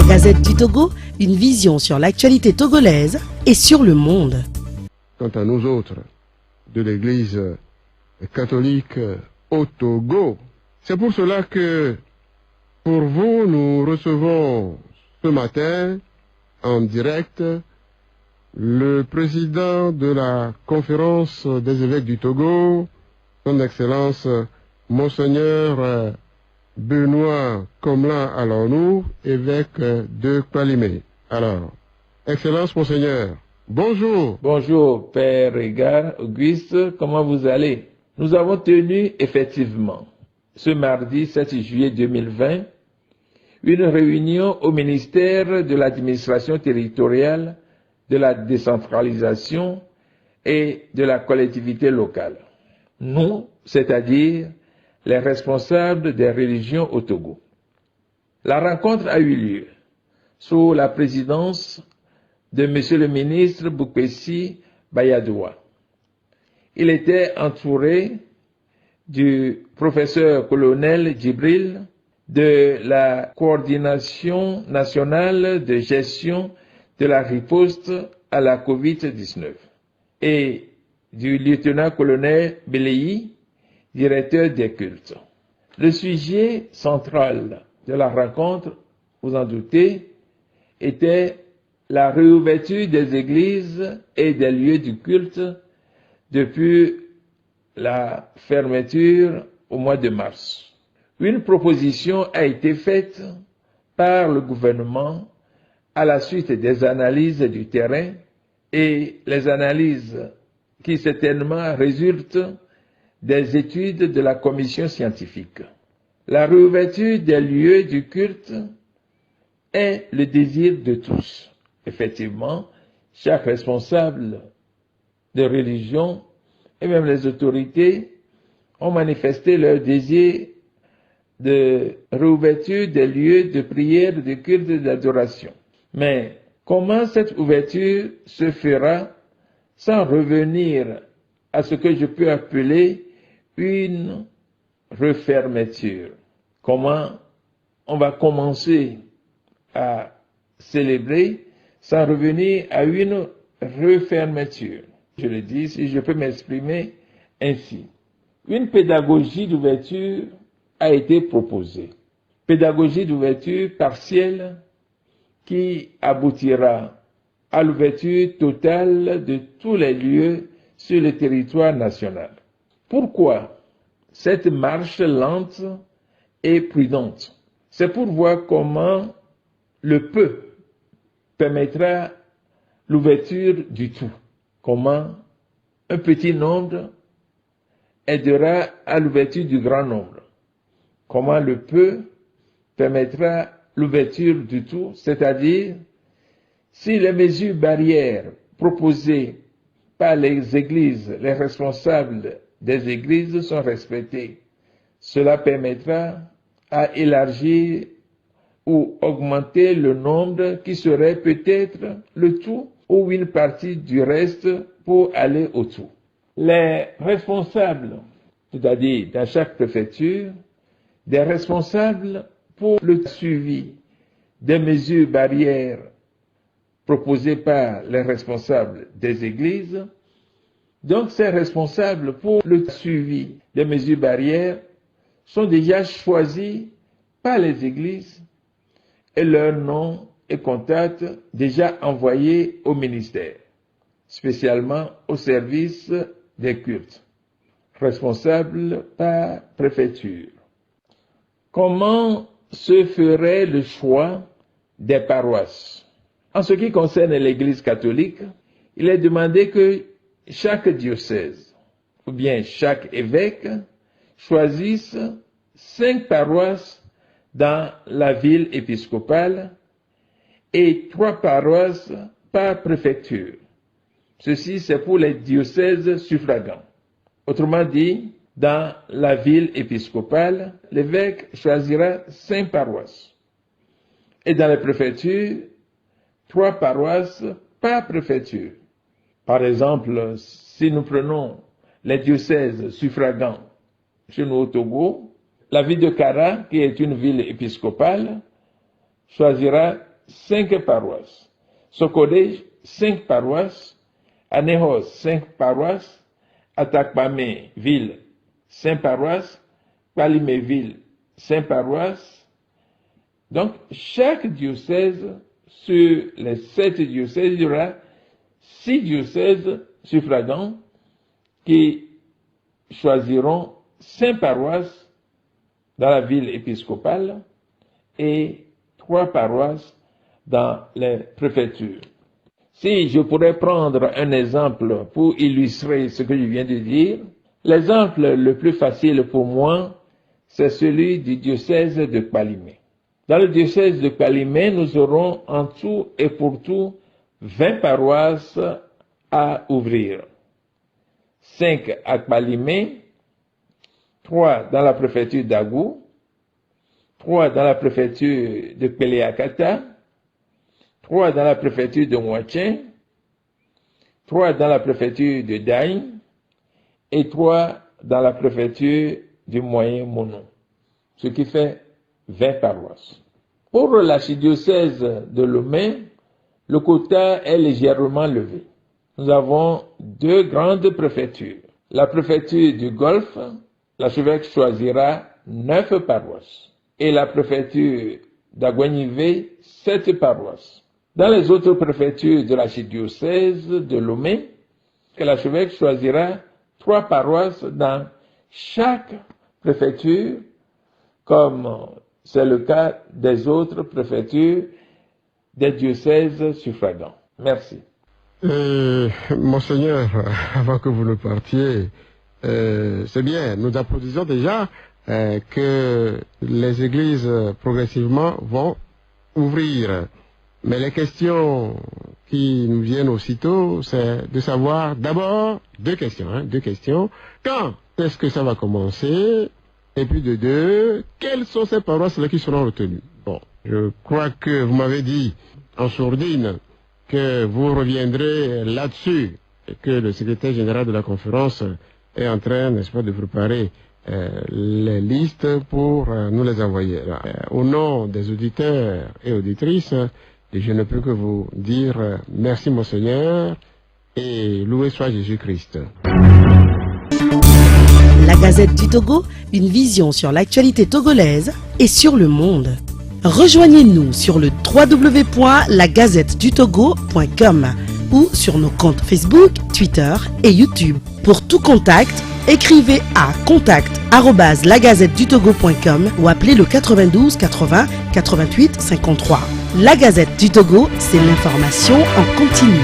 Gazette du Togo, une vision sur l'actualité togolaise et sur le monde. Quant à nous autres, de l'Église catholique au Togo, c'est pour cela que, pour vous, nous recevons ce matin, en direct, le président de la conférence des évêques du Togo, son Excellence Monseigneur Benoît Komlan Alonou, évêque de Kwalimé. Alors, Excellence Monseigneur, bonjour. Bonjour Père Régard, Auguste, comment vous allez? Nous avons tenu effectivement, ce mardi 7 juillet 2020, une réunion au ministère de l'administration territoriale, de la décentralisation et de la collectivité locale. Nous, c'est-à-dire les responsables des religions au Togo. La rencontre a eu lieu sous la présidence de Monsieur le ministre Boukpessi Bayadoua. Il était entouré du professeur colonel Djibril de la coordination nationale de gestion de la riposte à la COVID-19 et du lieutenant-colonel Beleyi, directeur des cultes. Le sujet central de la rencontre, vous en doutez, était la réouverture des églises et des lieux du culte depuis la fermeture au mois de mars. Une proposition a été faite par le gouvernement à la suite des analyses du terrain et les analyses qui certainement résultent des études de la commission scientifique. La réouverture des lieux du culte est le désir de tous. Effectivement, chaque responsable de religion et même les autorités ont manifesté leur désir de réouverture des lieux de prière, de culte et d'adoration. Mais comment cette ouverture se fera sans revenir à ce que je peux appeler une refermeture? Comment on va commencer à célébrer sans revenir à une refermeture? Je le dis, si je peux m'exprimer ainsi. Une pédagogie d'ouverture a été proposée. Pédagogie d'ouverture partielle qui aboutira à l'ouverture totale de tous les lieux sur le territoire national. Pourquoi cette marche lente et prudente? C'est pour voir comment le peu permettra l'ouverture du tout. Comment un petit nombre aidera à l'ouverture du grand nombre. Comment le peu permettra l'ouverture du tout, c'est-à-dire si les mesures barrières proposées par les églises, les responsables des églises sont respectées, cela permettra à élargir ou augmenter le nombre qui serait peut-être le tout ou une partie du reste pour aller au tout. Les responsables, c'est-à-dire dans chaque préfecture, des responsables pour le suivi des mesures barrières proposées par les responsables des églises. Donc ces responsables pour le suivi des mesures barrières sont déjà choisis par les églises et leur nom et contact déjà envoyés au ministère, spécialement au service des cultes, responsables par préfecture. Comment se ferait le choix des paroisses? En ce qui concerne l'Église catholique, il est demandé que chaque diocèse, ou bien chaque évêque, choisisse 5 paroisses dans la ville épiscopale et 3 paroisses par préfecture. Ceci, c'est pour les diocèses suffragants. Autrement dit, dans la ville épiscopale, l'évêque choisira 5 paroisses. Et dans les préfectures, 3 paroisses par préfecture. Par exemple, si nous prenons les diocèses suffragants chez nous au Togo, la ville de Kara, qui est une ville épiscopale, choisira 5 paroisses. Sokodé, 5 paroisses. Anehos, 5 paroisses. Atakpame, ville, 5 paroisses. Palimé-ville, 5 paroisses. Donc, chaque diocèse, sur les 7 diocèses, il y aura 6 diocèses suffragants qui choisiront 5 paroisses dans la ville épiscopale et 3 paroisses dans les préfectures. Si je pourrais prendre un exemple pour illustrer ce que je viens de dire, l'exemple le plus facile pour moi, c'est celui du diocèse de Kpalimé. Dans le diocèse de Kpalimé, nous aurons en tout et pour tout 20 paroisses à ouvrir. 5 à Kpalimé, 3 dans la préfecture d'Agou, 3 dans la préfecture de Péléakata, 3 dans la préfecture de Ouatchen, 3 dans la préfecture de Daïn et 3 dans la préfecture du Moyen Monon, ce qui fait 20 paroisses. Pour l'archidiocèse de Lomé, le quota est légèrement levé. Nous avons 2 grandes préfectures. La préfecture du Golfe, l'archevêque choisira 9 paroisses. Et la préfecture d'Aguanivé, 7 paroisses. Dans les autres préfectures de l'archidiocèse de Lomé, l'archevêque choisira 3 paroisses dans chaque préfecture, comme c'est le cas des autres préfectures des diocèses suffragants. Merci. Monseigneur, avant que vous ne partiez, c'est bien, nous applaudissons déjà que les églises progressivement vont ouvrir. Mais les questions qui nous viennent aussitôt, c'est de savoir d'abord deux questions. Quand est-ce que ça va commencer? Et puis de 2, quelles sont ces paroisses-là qui seront retenues? Bon, je crois que vous m'avez dit en sourdine que vous reviendrez là-dessus et que le secrétaire général de la conférence est en train, n'est-ce pas, de préparer les listes pour nous les envoyer. Au nom des auditeurs et auditrices, je ne peux que vous dire merci Monseigneur et loué soit Jésus-Christ. La Gazette du Togo, une vision sur l'actualité togolaise et sur le monde. Rejoignez-nous sur le www.lagazettedutogo.com ou sur nos comptes Facebook, Twitter et YouTube. Pour tout contact, écrivez à contact@lagazettedutogo.com ou appelez le 92 80 88 53. La Gazette du Togo, c'est l'information en continu.